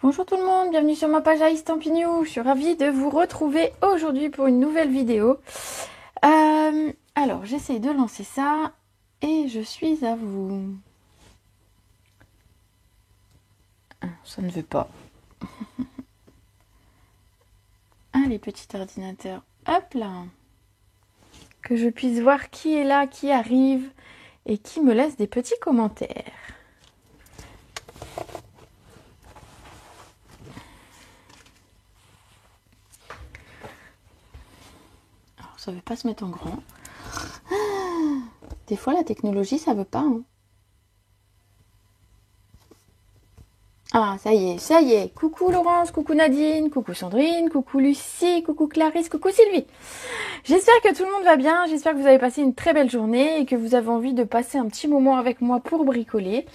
Bonjour tout le monde, bienvenue sur ma page à Estampignou. Je suis ravie de vous retrouver aujourd'hui pour une nouvelle vidéo. Alors, j'essaye de lancer ça et je suis à vous. Ça ne veut pas. Allez, petit ordinateur, hop là. Que je puisse voir qui est là, qui arrive et qui me laisse des petits commentaires. Ça veut pas se mettre en grand. Des fois, la technologie, ça veut pas. Hein. Ah, ça y est. Coucou Laurence, coucou Nadine, coucou Sandrine, coucou Lucie, coucou Clarisse, coucou Sylvie. J'espère que tout le monde va bien, j'espère que vous avez passé une très belle journée et que vous avez envie de passer un petit moment avec moi pour bricoler.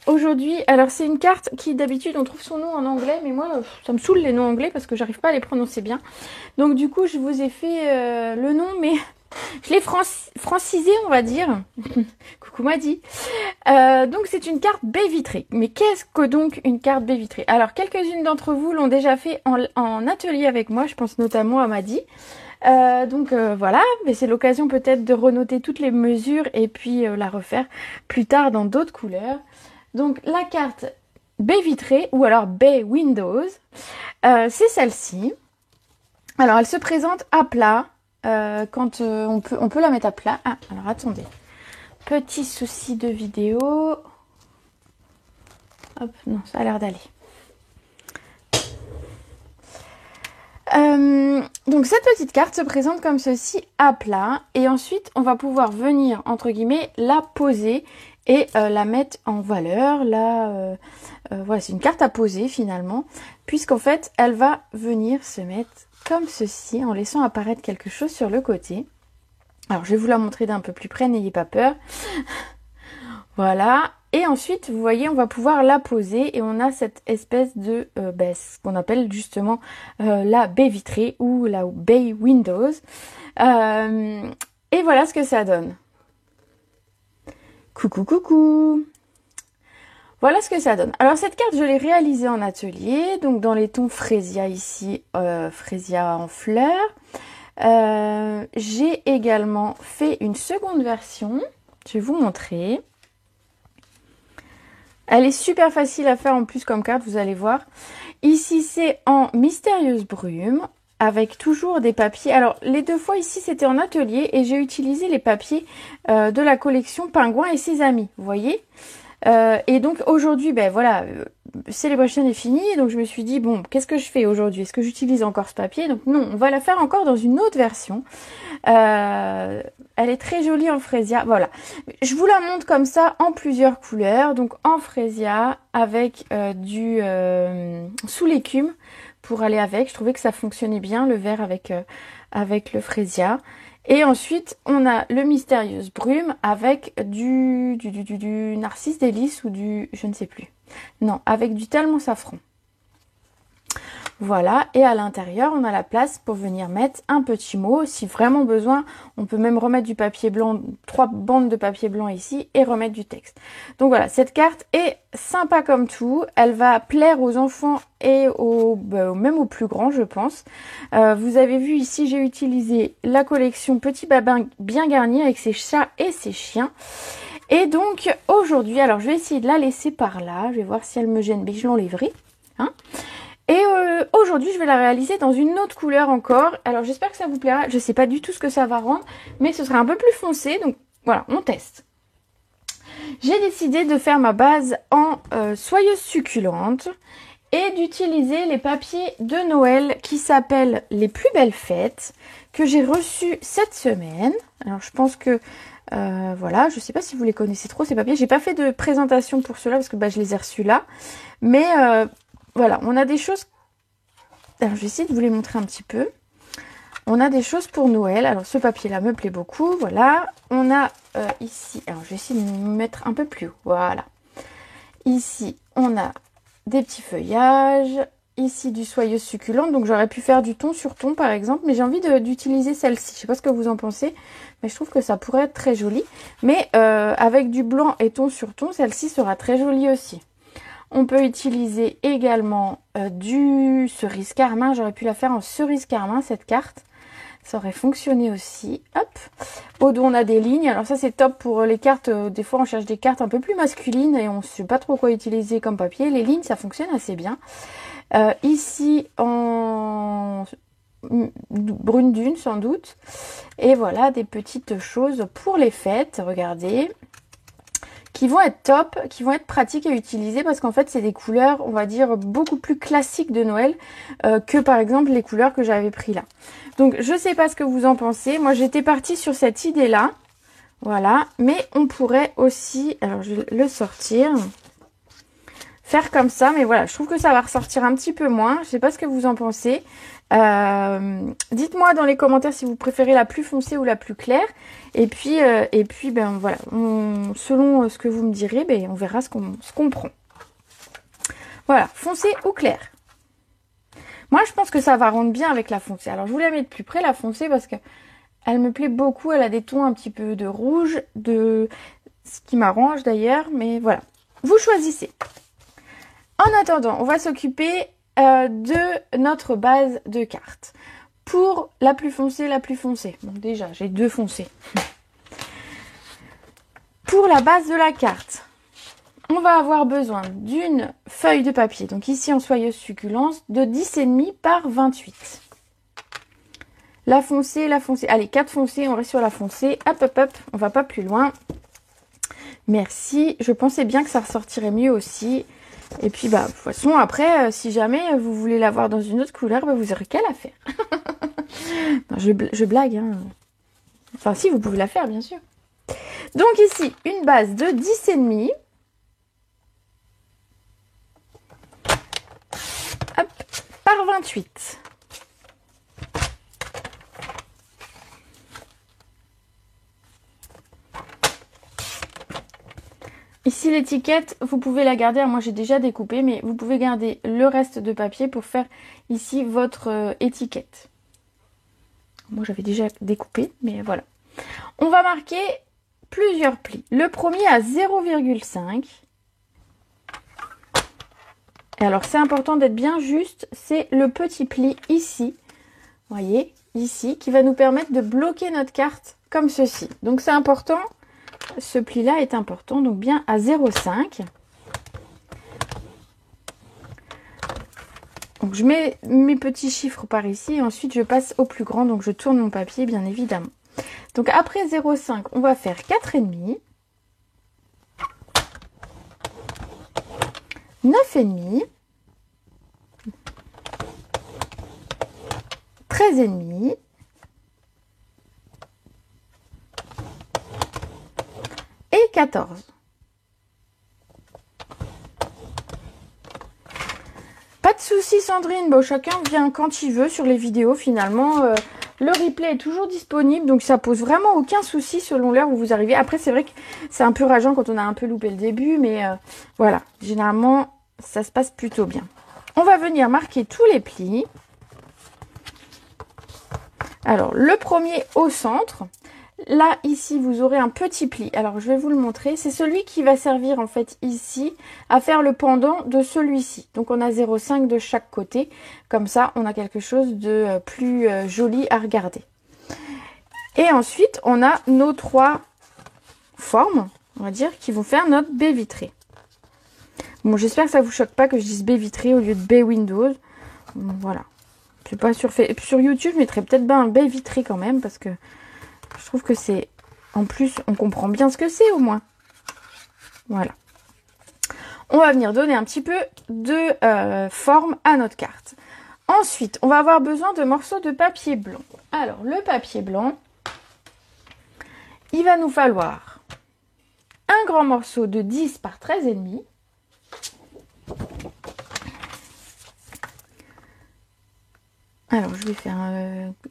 Aujourd'hui, alors c'est une carte qui d'habitude on trouve son nom en anglais, mais moi ça me saoule les noms anglais parce que j'arrive pas à les prononcer bien. Donc du coup je vous ai fait le nom, mais je l'ai francisé on va dire. Coucou Madi. Donc c'est une carte baie vitrée. Mais qu'est-ce que donc une carte baie vitrée? Alors quelques-unes d'entre vous l'ont déjà fait en atelier avec moi, je pense notamment à Madi. Voilà, mais c'est l'occasion peut-être de renoter toutes les mesures et puis la refaire plus tard dans d'autres couleurs. Donc la carte baie vitrée ou alors baie windows, c'est celle-ci. Alors elle se présente à plat quand on peut la mettre à plat. Ah, alors attendez. Petit souci de vidéo. Hop, non, ça a l'air d'aller. Donc cette petite carte se présente comme ceci à plat et ensuite on va pouvoir venir entre guillemets la poser et la mettre en valeur. Là, voilà, c'est une carte à poser finalement puisqu'en fait elle va venir se mettre comme ceci en laissant apparaître quelque chose sur le côté. Alors je vais vous la montrer d'un peu plus près, n'ayez pas peur. Voilà. Et ensuite, vous voyez, on va pouvoir la poser et on a cette espèce de, ce qu'on appelle justement la baie vitrée ou la baie windows. Et voilà ce que ça donne. Coucou. Voilà ce que ça donne. Alors cette carte, je l'ai réalisée en atelier, donc dans les tons frésia ici, frésia en fleurs. J'ai également fait une seconde version. Je vais vous montrer. Elle est super facile à faire en plus comme carte, vous allez voir. Ici, c'est en mystérieuse brume, avec toujours des papiers. Alors, les deux fois ici, c'était en atelier et j'ai utilisé les papiers de la collection Pingouin et ses amis, vous voyez. Et donc, aujourd'hui, ben voilà, Celebration est fini. Donc, je me suis dit, bon, qu'est-ce que je fais aujourd'hui? Est-ce que j'utilise encore ce papier? Donc, non, on va la faire encore dans une autre version. Elle est très jolie en frésia. Voilà. Je vous la montre comme ça en plusieurs couleurs. Donc en frésia avec du sous l'écume pour aller avec. Je trouvais que ça fonctionnait bien le vert avec le frésia. Et ensuite on a le mystérieuse brume avec du narcisse délice ou du je ne sais plus. Non, avec du talmon safran. Voilà, et à l'intérieur, on a la place pour venir mettre un petit mot. Si vraiment besoin, on peut même remettre du papier blanc, 3 bandes de papier blanc ici et remettre du texte. Donc voilà, cette carte est sympa comme tout. Elle va plaire aux enfants et même aux plus grands, je pense. Vous avez vu ici, j'ai utilisé la collection Petit Babin bien garni avec ses chats et ses chiens. Et donc aujourd'hui, alors je vais essayer de la laisser par là. Je vais voir si elle me gêne, mais je l'enlèverai. Hein. Et aujourd'hui, je vais la réaliser dans une autre couleur encore. Alors, j'espère que ça vous plaira. Je ne sais pas du tout ce que ça va rendre, mais ce sera un peu plus foncé. Donc, voilà, on teste. J'ai décidé de faire ma base en soyeuse succulente et d'utiliser les papiers de Noël qui s'appellent Les Plus Belles Fêtes, que j'ai reçus cette semaine. Alors, je pense que... voilà, je ne sais pas si vous les connaissez trop, ces papiers. J'ai pas fait de présentation pour ceux-là parce que je les ai reçus là. Mais... voilà, on a des choses... Alors, je vais essayer de vous les montrer un petit peu. On a des choses pour Noël. Alors, ce papier-là me plaît beaucoup. Voilà. On a ici... Alors, je vais essayer de me mettre un peu plus haut. Voilà. Ici, on a des petits feuillages. Ici, du soyeuse succulente. Donc, j'aurais pu faire du ton sur ton, par exemple. Mais j'ai envie d'utiliser celle-ci. Je ne sais pas ce que vous en pensez. Mais je trouve que ça pourrait être très joli. Mais avec du blanc et ton sur ton, celle-ci sera très jolie aussi. On peut utiliser également du cerise carmin. J'aurais pu la faire en cerise carmin, cette carte. Ça aurait fonctionné aussi. Hop. Au dos, on a des lignes. Alors ça, c'est top pour les cartes. Des fois, on cherche des cartes un peu plus masculines et on ne sait pas trop quoi utiliser comme papier. Les lignes, ça fonctionne assez bien. Ici, en brune dune, sans doute. Et voilà, des petites choses pour les fêtes. Regardez. Qui vont être top, qui vont être pratiques à utiliser parce qu'en fait, c'est des couleurs, on va dire, beaucoup plus classiques de Noël que par exemple les couleurs que j'avais pris là. Donc, je sais pas ce que vous en pensez. Moi, j'étais partie sur cette idée-là. Voilà. Mais on pourrait aussi, alors je vais le sortir, faire comme ça. Mais voilà, je trouve que ça va ressortir un petit peu moins. Je sais pas ce que vous en pensez. Dites-moi dans les commentaires si vous préférez la plus foncée ou la plus claire. Et puis ben voilà, selon ce que vous me direz, ben, on verra ce qu'on prend. Voilà, foncé ou clair. Moi, je pense que ça va rendre bien avec la foncée. Alors, je voulais la mettre plus près, la foncée, parce que elle me plaît beaucoup. Elle a des tons un petit peu de rouge, ce qui m'arrange d'ailleurs. Mais voilà, vous choisissez. En attendant, on va s'occuper de notre base de cartes. Pour la plus foncée, Bon, déjà, j'ai 2 foncées. Pour la base de la carte, on va avoir besoin d'une feuille de papier. Donc ici, en soyeuse succulence, de 10,5 par 28. La foncée. Allez, 4 foncées, on reste sur la foncée. Hop, hop, hop, on va pas plus loin. Merci. Je pensais bien que ça ressortirait mieux aussi. Et puis, bah, de toute façon, après, si jamais vous voulez l'avoir dans une autre couleur, bah, vous aurez qu'à la faire. Non, je blague, hein. Enfin, si, vous pouvez la faire, bien sûr. Donc ici, une base de 10,5. Hop, par 28. Ici, l'étiquette, vous pouvez la garder. Alors, moi, j'ai déjà découpé, mais vous pouvez garder le reste de papier pour faire ici votre étiquette. Moi, j'avais déjà découpé, mais voilà. On va marquer plusieurs plis. Le premier à 0,5. Et alors, c'est important d'être bien juste. C'est le petit pli ici. Vous voyez, ici, qui va nous permettre de bloquer notre carte comme ceci. Donc, c'est important. Ce pli-là est important. Donc, bien à 0,5. Donc, je mets mes petits chiffres par ici. Et ensuite, je passe au plus grand. Donc, je tourne mon papier, bien évidemment. Donc, après 0,5, on va faire 4,5. 9,5. 13,5. Et 14. Pas de soucis Sandrine, bon, chacun vient quand il veut sur les vidéos finalement. Le replay est toujours disponible, donc ça pose vraiment aucun souci selon l'heure où vous arrivez. Après, c'est vrai que c'est un peu rageant quand on a un peu loupé le début, mais voilà, généralement, ça se passe plutôt bien. On va venir marquer tous les plis. Alors, le premier au centre. Là, ici, vous aurez un petit pli. Alors, je vais vous le montrer. C'est celui qui va servir, en fait, ici, à faire le pendant de celui-ci. Donc, on a 0,5 de chaque côté. Comme ça, on a quelque chose de plus joli à regarder. Et ensuite, on a nos 3 formes, on va dire, qui vont faire notre baie vitrée. Bon, j'espère que ça ne vous choque pas que je dise baie vitrée au lieu de baie windows. Voilà. Je sais pas sur YouTube, je mettrais peut-être bien un baie vitrée quand même, parce que je trouve que c'est... En plus, on comprend bien ce que c'est au moins. Voilà. On va venir donner un petit peu de forme à notre carte. Ensuite, on va avoir besoin de morceaux de papier blanc. Alors, le papier blanc, il va nous falloir un grand morceau de 10 par 13,5. Alors, je vais faire...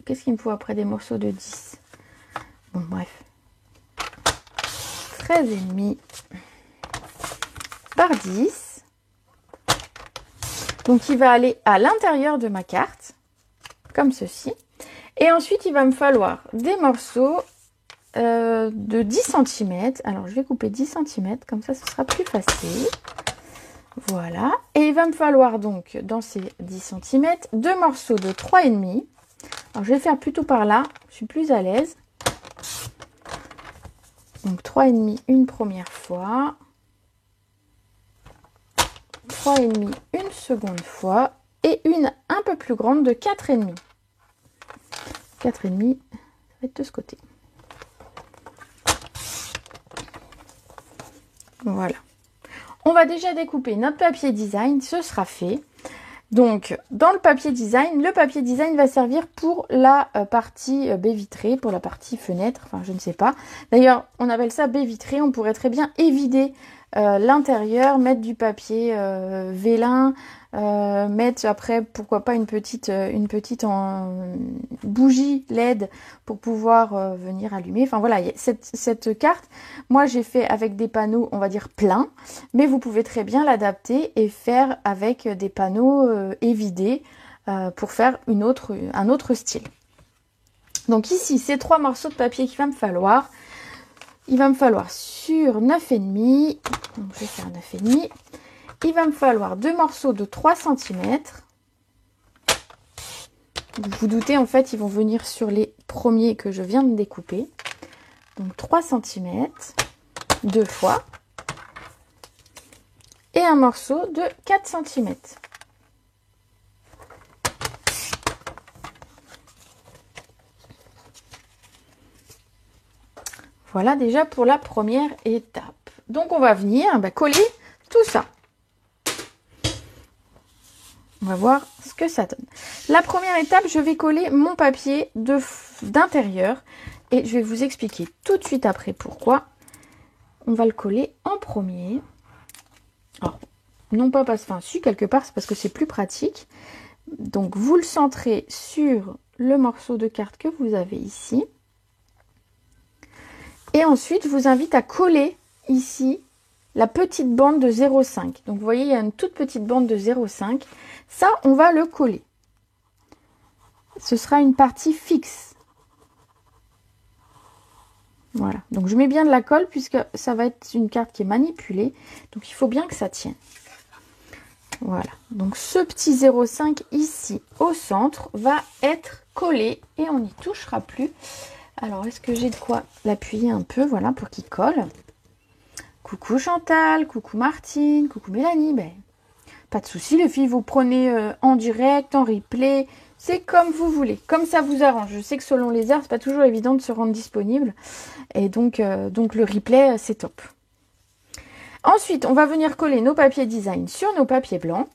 qu'est-ce qu'il me faut après des morceaux de 10? Bon, bref. 13,5 par 10. Donc, il va aller à l'intérieur de ma carte, comme ceci. Et ensuite, il va me falloir des morceaux de 10 cm. Alors, je vais couper 10 cm, comme ça, ce sera plus facile. Voilà. Et il va me falloir donc, dans ces 10 cm, deux morceaux de 3,5. Alors, je vais faire plutôt par là. Je suis plus à l'aise. Donc, 3,5 une première fois. 3,5 une seconde fois. Et une un peu plus grande de 4,5. 4,5, ça va être de ce côté. Voilà. On va déjà découper notre papier design, ce sera fait. Donc, dans le papier design va servir pour la partie baie vitrée, pour la partie fenêtre, enfin je ne sais pas. D'ailleurs, on appelle ça baie vitrée, on pourrait très bien évider l'intérieur, mettre du papier vélin, mettre après, pourquoi pas une petite bougie LED pour pouvoir venir allumer. Enfin voilà, cette carte, moi j'ai fait avec des panneaux, on va dire pleins, mais vous pouvez très bien l'adapter et faire avec des panneaux évidés pour faire un autre style. Donc ici, ces 3 morceaux de papier qu'il va me falloir. Il va me falloir sur 9,5, donc je vais faire 9,5. Il va me falloir 2 morceaux de 3 cm. Vous vous doutez, en fait, ils vont venir sur les premiers que je viens de découper. Donc 3 cm, 2 fois. Et un morceau de 4 cm. Voilà déjà pour la première étape. Donc on va venir coller tout ça. On va voir ce que ça donne. La première étape, je vais coller mon papier d'intérieur. Et je vais vous expliquer tout de suite après pourquoi. On va le coller en premier. Alors, non pas parce... Enfin, si, quelque part, c'est parce que c'est plus pratique. Donc, vous le centrez sur le morceau de carte que vous avez ici. Et ensuite, je vous invite à coller ici la petite bande de 0,5. Donc, vous voyez, il y a une toute petite bande de 0,5. Ça, on va le coller. Ce sera une partie fixe. Voilà. Donc, je mets bien de la colle puisque ça va être une carte qui est manipulée. Donc, il faut bien que ça tienne. Voilà. Donc, ce petit 0,5 ici au centre va être collé et on n'y touchera plus. Alors, est-ce que j'ai de quoi l'appuyer un peu, voilà, pour qu'il colle? Coucou Chantal, coucou Martine, coucou Mélanie. Ben, pas de souci, les filles, vous prenez en direct, en replay, c'est comme vous voulez, comme ça vous arrange. Je sais que selon les heures, c'est pas toujours évident de se rendre disponible. Et donc le replay, c'est top. Ensuite, on va venir coller nos papiers design sur nos papiers blancs.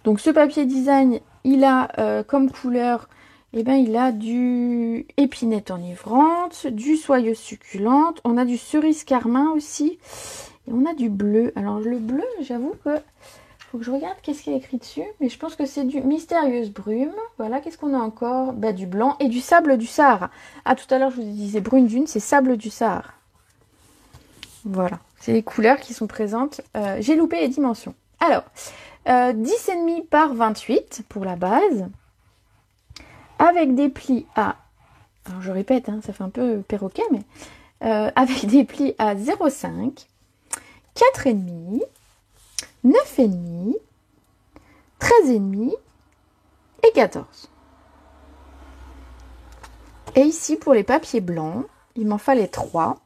Donc, ce papier design, il a comme couleur... Eh bien, il a du épinette enivrante, du soyeuse succulente, on a du cerise carmin aussi, et on a du bleu. Alors, le bleu, j'avoue que faut que je regarde qu'est-ce qu'il y a écrit dessus, mais je pense que c'est du mystérieuse brume. Voilà, qu'est-ce qu'on a encore? Bah, du blanc et du sable du Sahara. Ah, tout à l'heure, je vous disais brune dune, c'est sable du Sahara. Voilà, c'est les couleurs qui sont présentes. J'ai loupé les dimensions. Alors, 10,5 par 28 pour la base. Avec des plis à, alors je répète, hein, ça fait un peu perroquet, mais avec des plis à 0,5, 4,5, 9,5, 13,5 et 14. Et ici, pour les papiers blancs, il m'en fallait 3.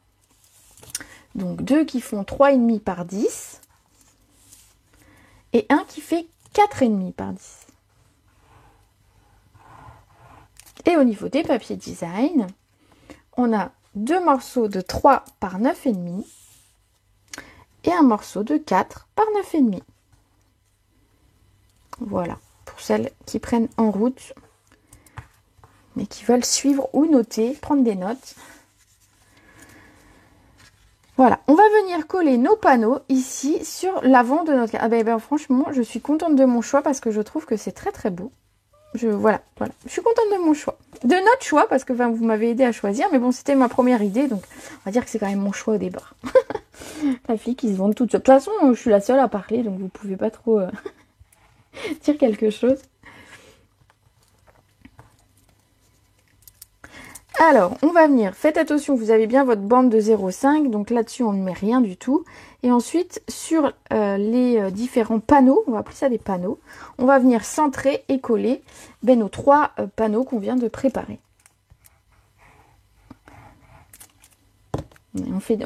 Donc 2 qui font 3,5 par 10 et un qui fait 4,5 par 10. Et au niveau des papiers design, on a 2 morceaux de 3 par 9,5 et un morceau de 4 par 9,5. Voilà, pour celles qui prennent en route, mais qui veulent suivre ou noter, prendre des notes. Voilà, on va venir coller nos panneaux ici sur l'avant de notre... Ah ben, franchement, je suis contente de mon choix parce que je trouve que c'est très très beau. Voilà, je suis contente de mon choix. De notre choix, parce que vous m'avez aidé à choisir, mais bon, c'était ma première idée, donc on va dire que c'est quand même mon choix au départ. La fille qui se vante toute seule. De toute façon, je suis la seule à parler, donc vous pouvez pas trop dire quelque chose. Alors, on va venir, faites attention, vous avez bien votre bande de 0,5, donc là-dessus on ne met rien du tout. Et ensuite, sur les différents panneaux, on va appeler ça des panneaux, on va venir centrer et coller nos 3 panneaux qu'on vient de préparer. On fait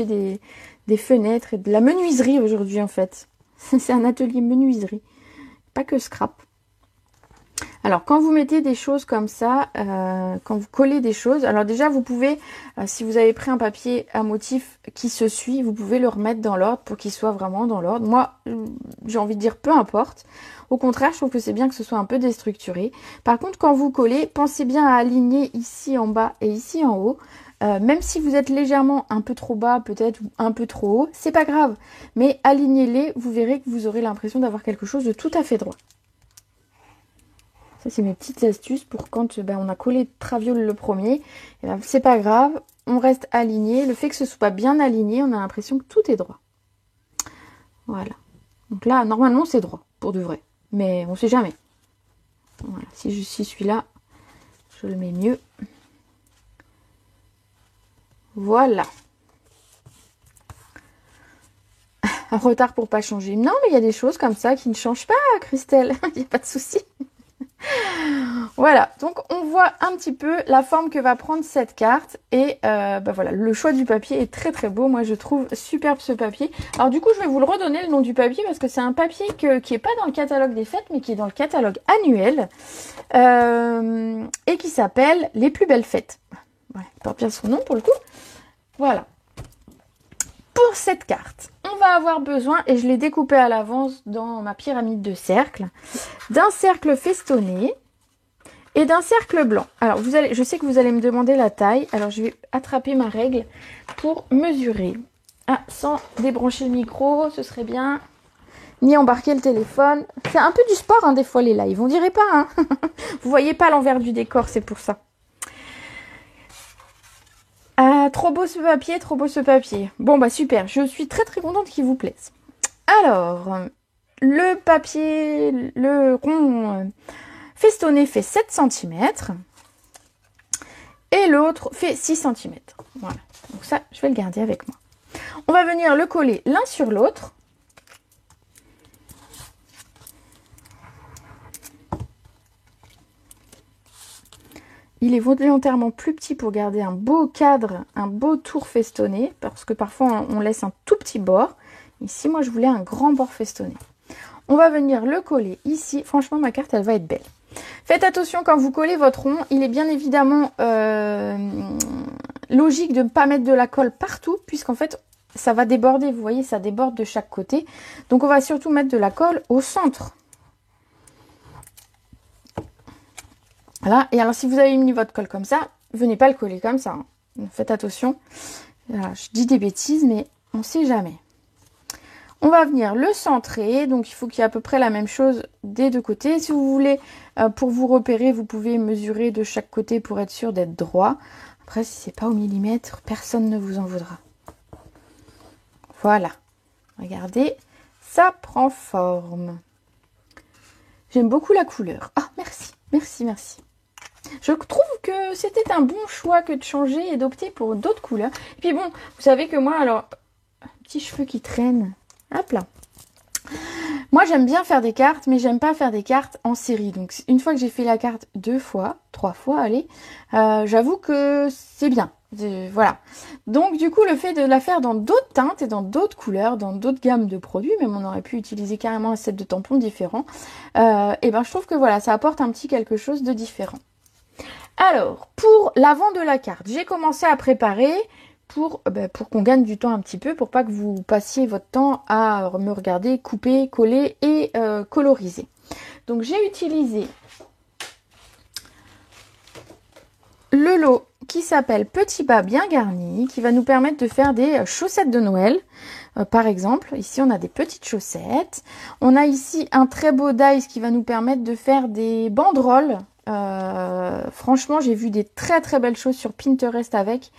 des fenêtres et de la menuiserie aujourd'hui en fait. C'est un atelier menuiserie, pas que scrap. Alors, quand vous mettez des choses comme ça, quand vous collez des choses, alors déjà, vous pouvez, si vous avez pris un papier à motif qui se suit, vous pouvez le remettre dans l'ordre pour qu'il soit vraiment dans l'ordre. Moi, j'ai envie de dire peu importe. Au contraire, je trouve que c'est bien que ce soit un peu déstructuré. Par contre, quand vous collez, pensez bien à aligner ici en bas et ici en haut. Même si vous êtes légèrement un peu trop bas, peut-être, ou un peu trop haut, c'est pas grave. Mais alignez-les, vous verrez que vous aurez l'impression d'avoir quelque chose de tout à fait droit. Ça, c'est mes petites astuces pour quand on a collé traviole le premier. C'est pas grave, on reste aligné. Le fait que ce soit bien aligné, on a l'impression que tout est droit. Voilà. Donc là, normalement, c'est droit, pour de vrai. Mais on sait jamais. Voilà. Si je suis celui-là, je le mets mieux. Voilà. Un retard pour pas changer. Non, mais il y a des choses comme ça qui ne changent pas, Christelle. Il n'y a pas de souci. Voilà, donc on voit un petit peu la forme que va prendre cette carte et voilà, le choix du papier est très très beau, moi je trouve superbe ce papier. Alors du coup je vais vous le redonner le nom du papier parce que c'est un papier qui est pas dans le catalogue des fêtes mais qui est dans le catalogue annuel et qui s'appelle Les plus belles fêtes. Voilà, il porte bien son nom pour le coup. Voilà. Pour cette carte, on va avoir besoin, et je l'ai découpé à l'avance dans ma pyramide de cercles, d'un cercle festonné et d'un cercle blanc. Alors, je sais que vous allez me demander la taille, alors je vais attraper ma règle pour mesurer. Ah, sans débrancher le micro, ce serait bien. Ni embarquer le téléphone. C'est un peu du sport, hein, des fois, les lives. On dirait pas, hein. Vous voyez pas l'envers du décor, c'est pour ça. Ah, trop beau ce papier, trop beau ce papier. Bon, bah super, je suis très très contente qu'il vous plaise. Alors, le papier, le rond festonné fait 7 cm. Et l'autre fait 6 cm. Voilà, donc ça, je vais le garder avec moi. On va venir le coller l'un sur l'autre. Il est volontairement plus petit pour garder un beau cadre, un beau tour festonné, parce que parfois on laisse un tout petit bord. Ici, moi, je voulais un grand bord festonné. On va venir le coller ici. Franchement, ma carte, elle va être belle. Faites attention quand vous collez votre rond. Il est bien évidemment logique de ne pas mettre de la colle partout, puisqu'en fait, ça va déborder. Vous voyez, ça déborde de chaque côté. Donc, on va surtout mettre de la colle au centre. Voilà, et alors si vous avez mis votre colle comme ça, venez pas le coller comme ça. Hein. Faites attention. Voilà, je dis des bêtises, mais on ne sait jamais. On va venir le centrer, donc il faut qu'il y ait à peu près la même chose des deux côtés. Si vous voulez, pour vous repérer, vous pouvez mesurer de chaque côté pour être sûr d'être droit. Après, si c'est pas au millimètre, personne ne vous en voudra. Voilà. Regardez, ça prend forme. J'aime beaucoup la couleur. Ah, merci, merci, merci. Je trouve que c'était un bon choix que de changer et d'opter pour d'autres couleurs. Et puis bon, vous savez que moi, alors, petits cheveux qui traînent. Hop là. Moi, j'aime bien faire des cartes, mais j'aime pas faire des cartes en série. Donc, une fois que j'ai fait la carte 2 fois, 3 fois, allez, j'avoue que c'est bien. Voilà. Donc, du coup, le fait de la faire dans d'autres teintes et dans d'autres couleurs, dans d'autres gammes de produits, même on aurait pu utiliser carrément un set de tampons différents, et ben, je trouve que voilà, ça apporte un petit quelque chose de différent. Alors, pour l'avant de la carte, j'ai commencé à préparer pour qu'on gagne du temps un petit peu, pour pas que vous passiez votre temps à me regarder, couper, coller et coloriser. Donc, j'ai utilisé le lot qui s'appelle Petit bas bien garni, qui va nous permettre de faire des chaussettes de Noël. Par exemple, ici on a des petites chaussettes. On a ici un très beau dies qui va nous permettre de faire des banderoles. Franchement, j'ai vu des très très belles choses sur Pinterest avec.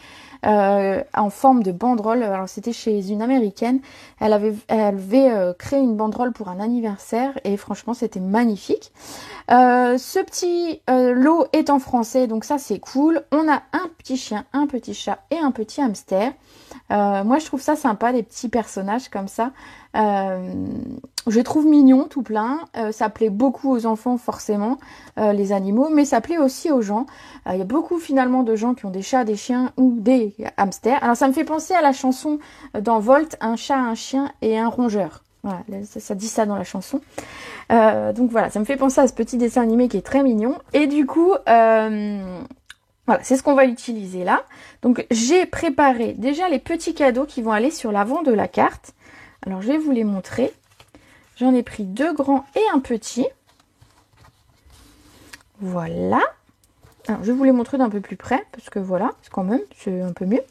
en forme de banderole. Alors c'était chez une américaine. Elle avait créé une banderole pour un anniversaire et franchement c'était magnifique. Ce petit lot est en français, donc ça c'est cool. On a un petit chien, un petit chat et un petit hamster. Moi je trouve ça sympa, des petits personnages comme ça. Je trouve mignon tout plein. Ça plaît beaucoup aux enfants forcément, les animaux, mais ça plaît aussi aux gens. Il y a beaucoup finalement de gens qui ont des chats, des chiens ou des hamsters. Alors ça me fait penser à la chanson dans Volt, un chat, un chien et un rongeur. Voilà, ça dit ça dans la chanson. Donc voilà, ça me fait penser à ce petit dessin animé qui est très mignon. Et du coup, voilà, c'est ce qu'on va utiliser là. Donc j'ai préparé déjà les petits cadeaux qui vont aller sur l'avant de la carte. Alors je vais vous les montrer. J'en ai pris 2 grands et un petit. Voilà. Alors, je vais vous les montrer d'un peu plus près, parce que voilà, quand même, c'est un peu mieux.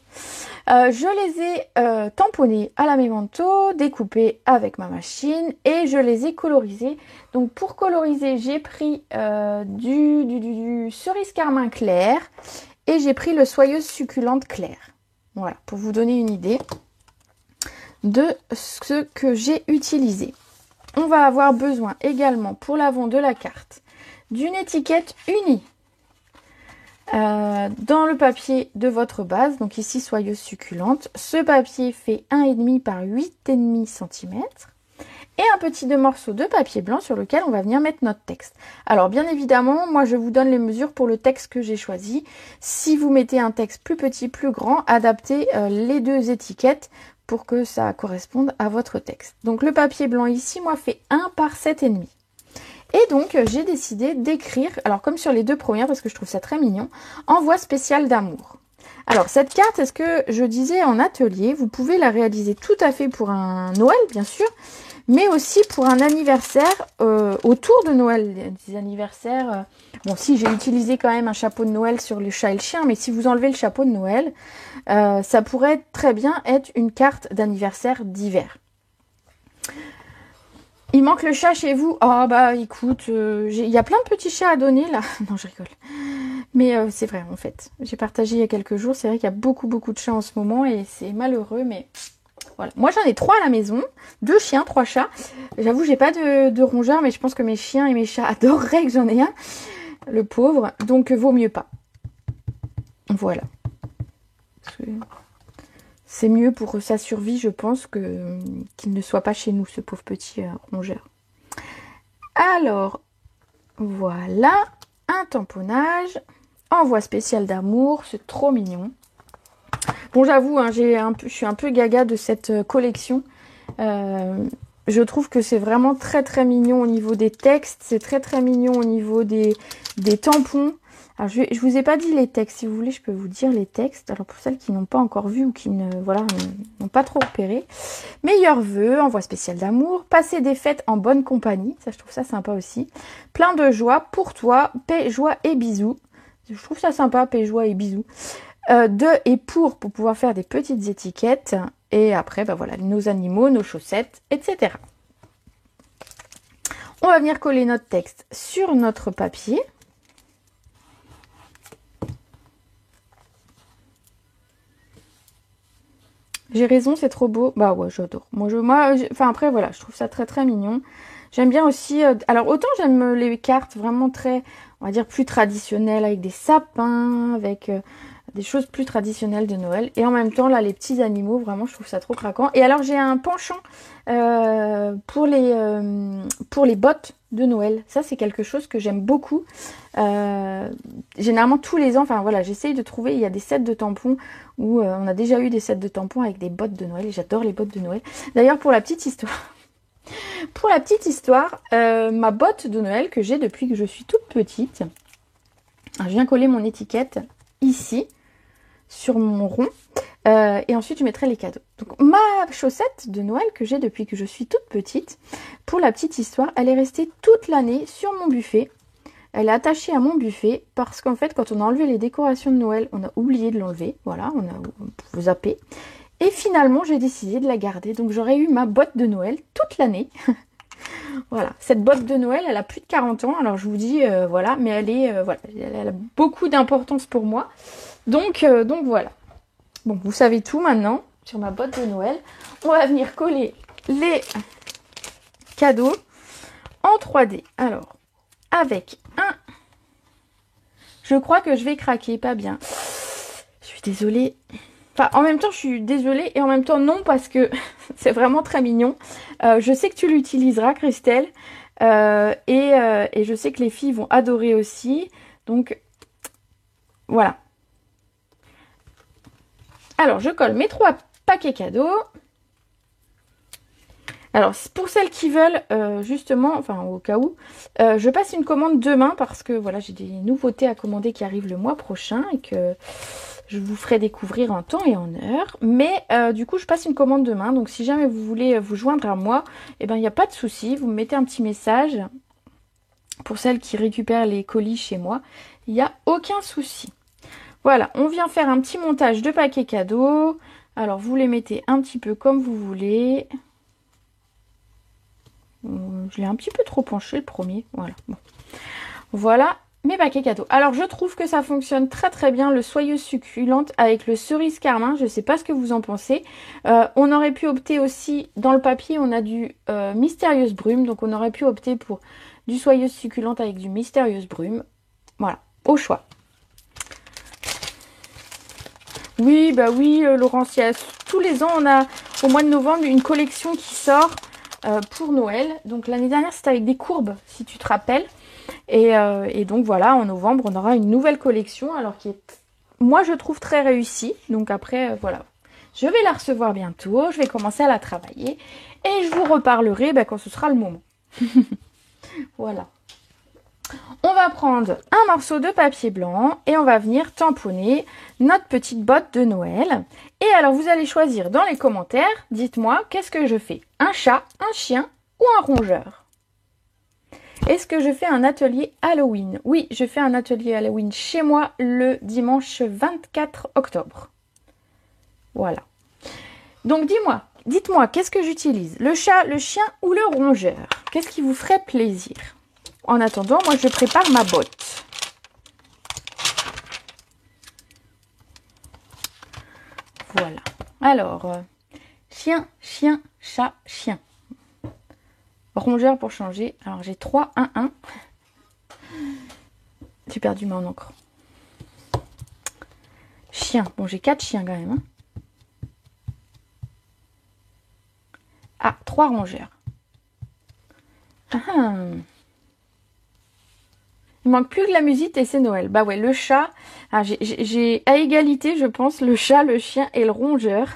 Je les ai tamponnés à la Memento, découpés avec ma machine, et je les ai colorisés. Donc pour coloriser, j'ai pris du cerise carmin clair, et j'ai pris le soyeuse succulente clair. Voilà, pour vous donner une idée de ce que j'ai utilisé. On va avoir besoin également pour l'avant de la carte d'une étiquette unie dans le papier de votre base, donc ici soyeuse succulente. Ce papier fait 1,5 par 8,5 cm et un petit morceau de papier blanc sur lequel on va venir mettre notre texte. Alors bien évidemment, moi je vous donne les mesures pour le texte que j'ai choisi. Si vous mettez un texte plus petit, plus grand, adaptez les 2 étiquettes pour que ça corresponde à votre texte. Donc le papier blanc ici, moi, fait 1 par 7,5. Et donc j'ai décidé d'écrire, alors comme sur les 2 premières, parce que je trouve ça très mignon, envoi spécial d'amour. Alors cette carte, est-ce que je disais en atelier, vous pouvez la réaliser tout à fait pour un Noël, bien sûr, mais aussi pour un anniversaire autour de Noël, des anniversaires. Bon, si j'ai utilisé quand même un chapeau de Noël sur le chat et le chien, mais si vous enlevez le chapeau de Noël, ça pourrait très bien être une carte d'anniversaire d'hiver. Il manque le chat chez vous? Oh bah écoute, il y a plein de petits chats à donner là. Non, je rigole. Mais c'est vrai en fait. J'ai partagé il y a quelques jours, c'est vrai qu'il y a beaucoup de chats en ce moment et c'est malheureux, mais voilà. Moi j'en ai 3 à la maison, 2 chiens, 3 chats. J'avoue j'ai pas de rongeurs, mais je pense que mes chiens et mes chats adoreraient que j'en ai un. Le pauvre, donc vaut mieux pas. Voilà. C'est mieux pour sa survie, je pense, qu'il ne soit pas chez nous, ce pauvre petit rongeur. Alors, voilà, un tamponnage, envoi spécial d'amour, c'est trop mignon. Bon, j'avoue, hein, je suis un peu gaga de cette collection. Je trouve que c'est vraiment très mignon au niveau des textes, c'est très mignon au niveau des tampons. Alors, je vous ai pas dit les textes, si vous voulez, je peux vous dire les textes. Alors, pour celles qui n'ont pas encore vu ou qui n'ont pas trop repéré. Meilleurs vœux, envoi spécial d'amour, passer des fêtes en bonne compagnie. Ça, je trouve ça sympa aussi. Plein de joie pour toi, paix, joie et bisous. Je trouve ça sympa, paix, joie et bisous. De et pour pouvoir faire des petites étiquettes. Et après, bah voilà, nos animaux, nos chaussettes, etc. On va venir coller notre texte sur notre papier. J'ai raison, c'est trop beau. Bah ouais, j'adore. Enfin après, voilà, je trouve ça très mignon. J'aime bien aussi... alors, autant j'aime les cartes vraiment très, on va dire, plus traditionnelles, avec des sapins, avec des choses plus traditionnelles de Noël. Et en même temps, là, les petits animaux, vraiment, je trouve ça trop craquant. Et alors, j'ai un penchant pour les bottes de Noël. Ça, c'est quelque chose que j'aime beaucoup. Généralement, tous les ans, enfin voilà, j'essaye de trouver, il y a des sets de tampons où on a déjà eu des sets de tampons avec des bottes de Noël. Et j'adore les bottes de Noël. D'ailleurs, pour la petite histoire... ma botte de Noël que j'ai depuis que je suis toute petite, alors, je viens coller mon étiquette ici, sur mon rond, et ensuite je mettrai les cadeaux. Donc ma chaussette de Noël que j'ai depuis que je suis toute petite, pour la petite histoire, elle est restée toute l'année sur mon buffet. Elle est attachée à mon buffet parce qu'en fait, quand on a enlevé les décorations de Noël, on a oublié de l'enlever. Voilà, on a zappé. Et finalement, j'ai décidé de la garder. Donc, j'aurais eu ma botte de Noël toute l'année. Voilà, cette botte de Noël, elle a plus de 40 ans. Alors, je vous dis, voilà, mais elle a beaucoup d'importance pour moi. Donc voilà. Bon, vous savez tout maintenant sur ma botte de Noël. On va venir coller les cadeaux en 3D. Alors, avec un... Je crois que je vais craquer, pas bien. Je suis désolée. Enfin, en même temps, je suis désolée et en même temps, non, parce que c'est vraiment très mignon. Je sais que tu l'utiliseras, Christelle. Et je sais que les filles vont adorer aussi. Donc, voilà. Alors, je colle mes 3 paquets cadeaux. Alors, pour celles qui veulent, justement, enfin, au cas où, je passe une commande demain parce que, voilà, j'ai des nouveautés à commander qui arrivent le mois prochain et que je vous ferai découvrir en temps et en heure. Mais, du coup, je passe une commande demain. Donc, si jamais vous voulez vous joindre à moi, eh ben, il n'y a pas de souci. Vous me mettez un petit message. Pour celles qui récupèrent les colis chez moi, il n'y a aucun souci. Voilà, on vient faire un petit montage de paquets cadeaux. Alors, vous les mettez un petit peu comme vous voulez. Je l'ai un petit peu trop penché le premier. Voilà, bon. Voilà mes paquets cadeaux. Alors, je trouve que ça fonctionne très très bien, le soyeuse succulente avec le cerise carmin. Je ne sais pas ce que vous en pensez. On aurait pu opter aussi, dans le papier, on a du mystérieuse brume. Donc, on aurait pu opter pour du soyeuse succulente avec du mystérieuse brume. Voilà, au choix. Oui, bah oui, Laurence, tous les ans, on a au mois de novembre une collection qui sort pour Noël. Donc l'année dernière, c'était avec des courbes, si tu te rappelles. Et donc voilà, en novembre, on aura une nouvelle collection, alors qui est, moi, je trouve très réussie. Donc après, voilà, je vais la recevoir bientôt, je vais commencer à la travailler. Et je vous reparlerai quand ce sera le moment. Voilà. On va prendre un morceau de papier blanc et on va venir tamponner notre petite botte de Noël. Et alors, vous allez choisir dans les commentaires, dites-moi, qu'est-ce que je fais? Un chat, un chien ou un rongeur? Est-ce que je fais un atelier Halloween? Oui, je fais un atelier Halloween chez moi le dimanche 24 octobre. Voilà. Donc, dites-moi, qu'est-ce que j'utilise? Le chat, le chien ou le rongeur? Qu'est-ce qui vous ferait plaisir? En attendant, moi, je prépare ma botte. Voilà. Alors, chien, chien, chat, chien. Rongeur pour changer. Alors, j'ai 3, 1, 1. J'ai perdu mon encre. Chien. Bon, j'ai 4 chiens quand même. Ah, 3 rongeurs. Ah. Il manque plus que la musique et c'est Noël. Bah ouais, le chat. Ah, j'ai à égalité, je pense, le chat, le chien et le rongeur.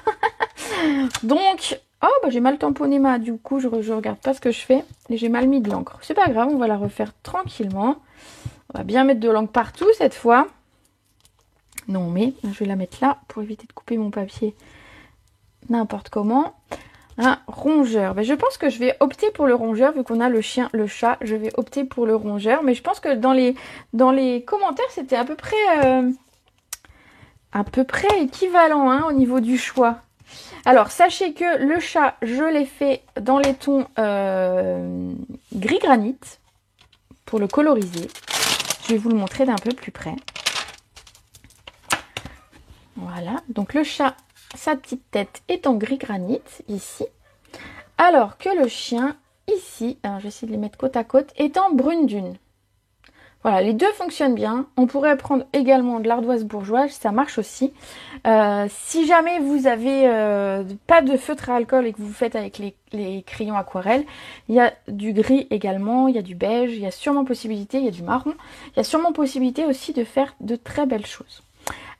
Donc, oh, bah j'ai mal tamponné ma. Du coup, je regarde pas ce que je fais. Et j'ai mal mis de l'encre. C'est pas grave, on va la refaire tranquillement. On va bien mettre de l'encre partout cette fois. Non, mais je vais la mettre là pour éviter de couper mon papier n'importe comment. Un rongeur. Ben, je pense que je vais opter pour le rongeur vu qu'on a le chien, le chat. Je vais opter pour le rongeur. Mais je pense que dans les commentaires, c'était à peu près équivalent hein, au niveau du choix. Alors, sachez que le chat, je l'ai fait dans les tons gris granit pour le coloriser. Je vais vous le montrer d'un peu plus près. Voilà. Donc, le chat, sa petite tête est en gris granit ici. Alors que le chien, ici, alors je vais essayer de les mettre côte à côte, est en brune dune. Voilà, les deux fonctionnent bien. On pourrait prendre également de l'ardoise bourgeoise, ça marche aussi. Si jamais vous avez pas de feutre à alcool et que vous faites avec les crayons aquarelles, il y a du gris également, il y a du beige, il y a sûrement possibilité, il y a du marron. Il y a sûrement possibilité aussi de faire de très belles choses.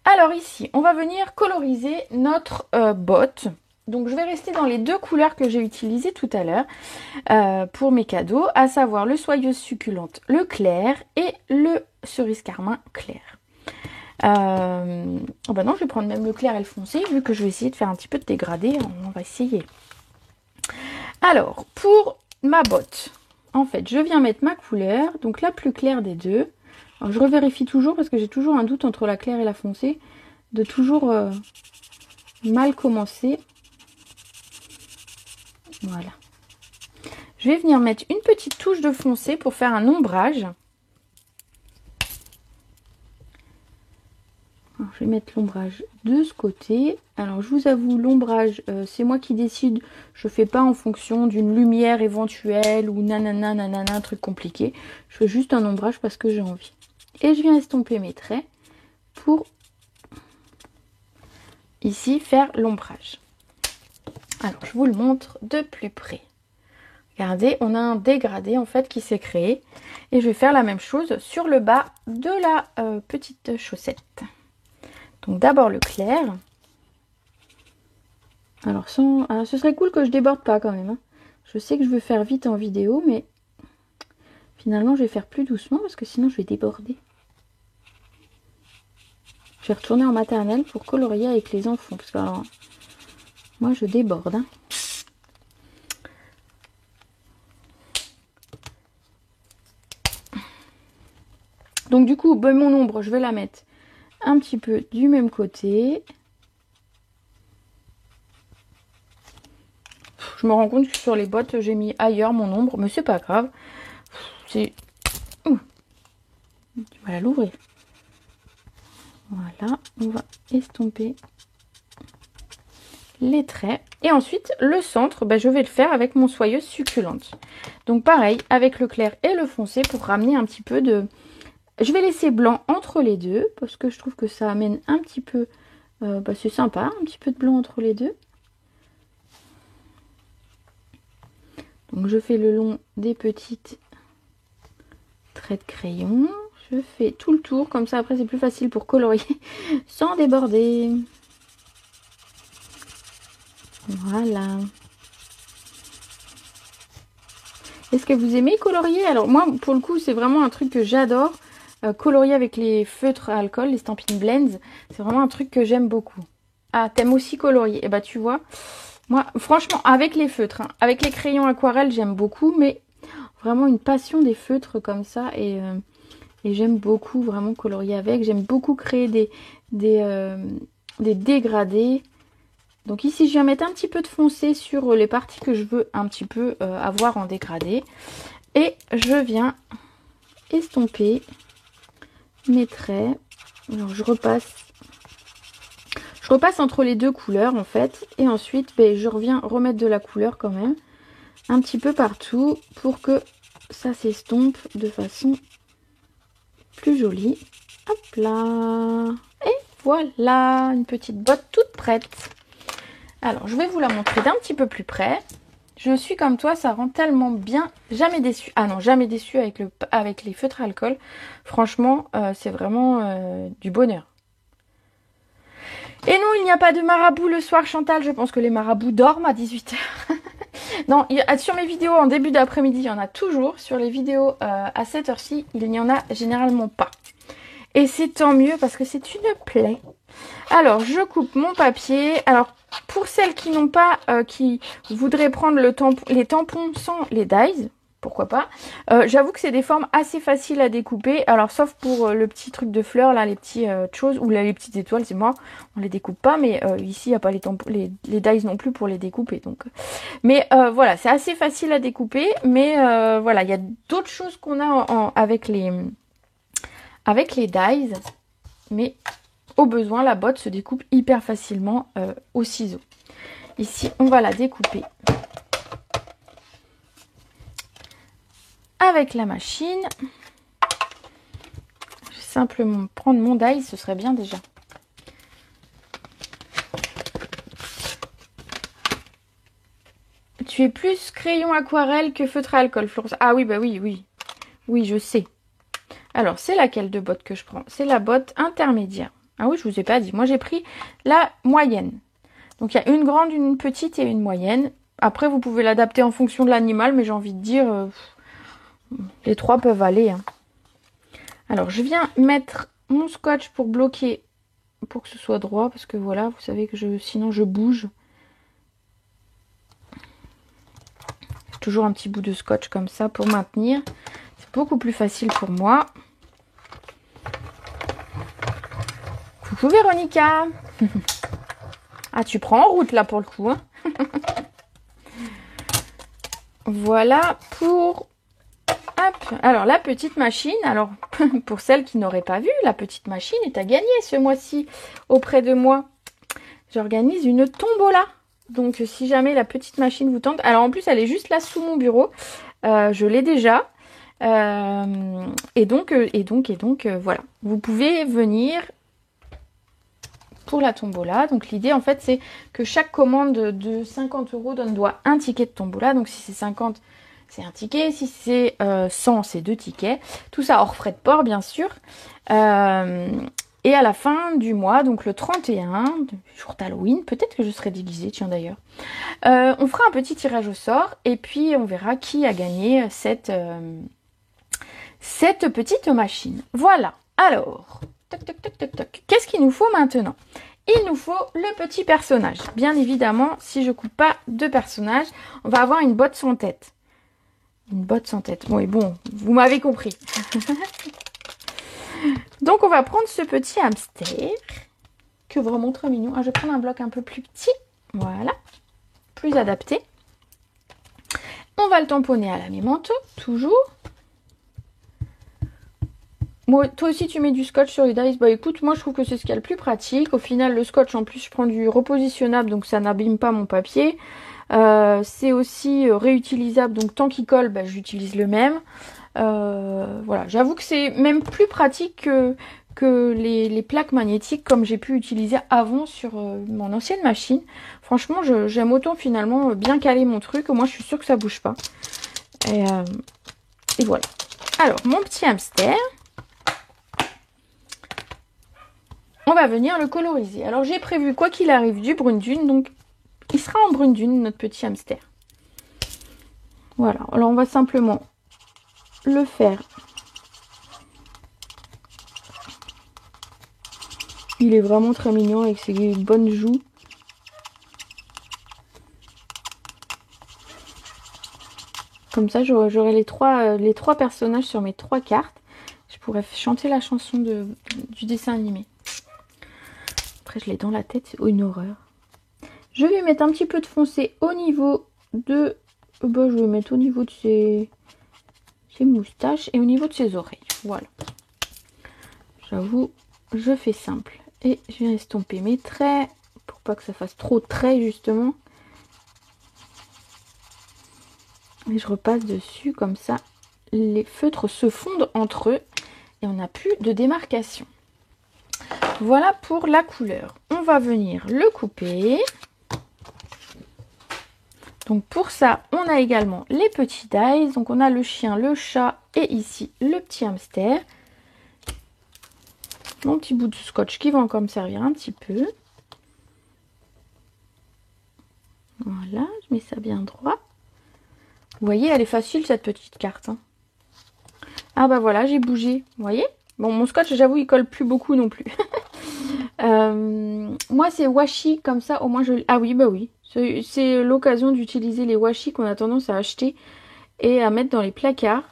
Alors ici, on va venir coloriser notre botte. Donc je vais rester dans les deux couleurs que j'ai utilisées tout à l'heure pour mes cadeaux, à savoir le soyeuse succulente, le clair et le cerise carmin clair. Oh bah non, je vais prendre même le clair et le foncé, vu que je vais essayer de faire un petit peu de dégradé, on va essayer. Alors, pour ma botte, en fait, je viens mettre ma couleur, donc la plus claire des deux. Alors, je revérifie toujours parce que j'ai toujours un doute entre la claire et la foncée, de toujours mal commencer. Voilà. Je vais venir mettre une petite touche de foncé pour faire un ombrage. Alors, je vais vais mettre l'ombrage de ce côté. Alors je vous avoue, l'ombrage, c'est moi qui décide. Je fais pas en fonction d'une lumière éventuelle ou nanana, nanana, un truc compliqué. Je fais juste un ombrage parce que j'ai envie. Et je viens estomper mes traits pour ici faire l'ombrage. Alors je vous le montre de plus près. Regardez, on a un dégradé en fait qui s'est créé. Et je vais faire la même chose sur le bas de la petite chaussette. Donc d'abord le clair. Alors ce serait cool que je déborde pas quand même. Hein. Je sais que je veux faire vite en vidéo, mais finalement je vais faire plus doucement parce que sinon je vais déborder. Je vais retourner en maternelle pour colorier avec les enfants. Parce que alors, moi je déborde. Hein. Donc du coup, ben, mon ombre, je vais la mettre un petit peu du même côté. Je me rends compte que sur les bottes, j'ai mis ailleurs mon ombre, mais c'est pas grave. C'est... Du mal à l'ouvrir. Voilà, on va estomper les traits. Et ensuite, le centre, ben, je vais le faire avec mon soyeuse succulente. Donc pareil, avec le clair et le foncé pour ramener un petit peu de... Je vais laisser blanc entre les deux, parce que je trouve que ça amène un petit peu... ben, c'est sympa, un petit peu de blanc entre les deux. Donc je fais le long des petites traits de crayon. Je fais tout le tour, comme ça après c'est plus facile pour colorier sans déborder. Voilà. Est-ce que vous aimez colorier? Alors moi pour le coup c'est vraiment un truc que j'adore. Colorier avec les feutres à alcool, les Stampin' Blends. C'est vraiment un truc que j'aime beaucoup. Ah, t'aimes aussi colorier? Et bah tu vois, moi franchement avec les feutres, hein, avec les crayons aquarelle j'aime beaucoup, mais vraiment une passion des feutres comme ça et j'aime beaucoup vraiment colorier avec. J'aime beaucoup créer des dégradés. Donc ici je viens mettre un petit peu de foncé sur les parties que je veux un petit peu avoir en dégradé. Et je viens estomper mes traits. Alors je repasse entre les deux couleurs en fait. Et ensuite ben, je reviens remettre de la couleur quand même. Un petit peu partout pour que ça s'estompe de façon plus jolie. Hop là. Et voilà, une petite botte toute prête. Alors, je vais vous la montrer d'un petit peu plus près. Je suis comme toi, ça rend tellement bien. Jamais déçue. Ah non, jamais déçue avec les feutres à alcool. Franchement, c'est vraiment du bonheur. Et non, il n'y a pas de marabout le soir, Chantal. Je pense que les marabouts dorment à 18 h. Non, sur mes vidéos en début d'après-midi, il y en a toujours. Sur les vidéos à cette heure-ci, il n'y en a généralement pas. Et c'est tant mieux parce que c'est une plaie. Alors, je coupe mon papier. Alors, pour celles qui n'ont pas, qui voudraient prendre les tampons sans les dies, pourquoi pas. J'avoue que c'est des formes assez faciles à découper. Alors, sauf pour le petit truc de fleurs, là, les petites choses, ou là, les petites étoiles, c'est moi, on les découpe pas. Mais ici, il n'y a pas les tampons, les dies non plus pour les découper. Donc, mais voilà, c'est assez facile à découper. Mais voilà, il y a d'autres choses qu'on a avec les dies. Mais au besoin, la botte se découpe hyper facilement au ciseau. Ici, on va la découper avec la machine. Je vais simplement prendre mon die, ce serait bien déjà. Tu es plus crayon aquarelle que feutre à alcool, Florence. Ah oui, bah oui, oui. Oui, je sais. Alors, c'est laquelle de botte que je prends? C'est la botte intermédiaire. Ah oui, je vous ai pas dit. Moi, j'ai pris la moyenne. Donc, il y a une grande, une petite et une moyenne. Après, vous pouvez l'adapter en fonction de l'animal, mais j'ai envie de dire, les trois peuvent aller. Hein. Alors, je viens mettre mon scotch pour bloquer, pour que ce soit droit, parce que voilà, vous savez que sinon je bouge. Toujours un petit bout de scotch comme ça pour maintenir. C'est beaucoup plus facile pour moi. Coucou Véronica. Ah, tu prends en route là pour le coup. Hein. Voilà pour hop. Alors, la petite machine. Alors, pour celles qui n'auraient pas vu, la petite machine est à gagner ce mois-ci auprès de moi. J'organise une tombola. Donc, si jamais la petite machine vous tente. Alors, en plus, elle est juste là sous mon bureau. Je l'ai déjà. Et donc, voilà. Vous pouvez venir pour la tombola. Donc, l'idée, en fait, c'est que chaque commande de 50 € donne droit à un ticket de tombola. Donc, si c'est 50, c'est un ticket. Si c'est 100, c'est 2 tickets. Tout ça hors frais de port, bien sûr. Et à la fin du mois, donc le 31, jour d'Halloween, peut-être que je serai déguisée, tiens d'ailleurs, on fera un petit tirage au sort et puis on verra qui a gagné cette petite machine. Voilà, alors, toc, toc, toc, toc, toc. Qu'est-ce qu'il nous faut maintenant? Il nous faut le petit personnage. Bien évidemment, si je coupe pas de personnage, on va avoir une botte sans tête. Une botte sans tête. Oui, bon, vous m'avez compris. Donc, on va prendre ce petit hamster, que vraiment très mignon. Ah, je vais prendre un bloc un peu plus petit. Voilà. Plus adapté. On va le tamponner à la mémento, toujours. Bon, toi aussi, tu mets du scotch sur les dice. Bah, écoute, moi, je trouve que c'est ce qu'il y a le plus pratique. Au final, le scotch, en plus, je prends du repositionnable, donc ça n'abîme pas mon papier. C'est aussi réutilisable, donc tant qu'il colle, bah, j'utilise le même. Voilà, j'avoue que c'est même plus pratique que les plaques magnétiques comme j'ai pu utiliser avant sur mon ancienne machine. Franchement, j'aime autant finalement bien caler mon truc. Au moins, je suis sûre que ça bouge pas. Et voilà. Alors, mon petit hamster, on va venir le coloriser. Alors, j'ai prévu, quoi qu'il arrive, du brune dune. Donc, il sera en brune dune, notre petit hamster. Voilà. Alors, on va simplement le faire. Il est vraiment très mignon avec ses bonnes joues. Comme ça, j'aurai les trois personnages sur mes 3 cartes. Je pourrais chanter la chanson du dessin animé. Après, je l'ai dans la tête, c'est une horreur. Je vais mettre un petit peu de foncé au niveau de... je vais mettre au niveau de ses moustaches et au niveau de ses oreilles. Voilà. J'avoue, je fais simple. Et je viens estomper mes traits pour pas que ça fasse trop de traits justement. Et je repasse dessus comme ça. Les feutres se fondent entre eux et on n'a plus de démarcation. Voilà pour la couleur. On va venir le couper. Donc pour ça, on a également les petits dice. Donc on a le chien, le chat et ici le petit hamster. Mon petit bout de scotch qui va encore me servir un petit peu. Voilà, je mets ça bien droit. Vous voyez, elle est facile cette petite carte. Hein. Ah bah voilà, j'ai bougé. Vous voyez? Bon, mon scotch, j'avoue, il colle plus beaucoup non plus. Moi, c'est washi comme ça. Au moins, ah oui, bah oui. C'est l'occasion d'utiliser les washi qu'on a tendance à acheter et à mettre dans les placards.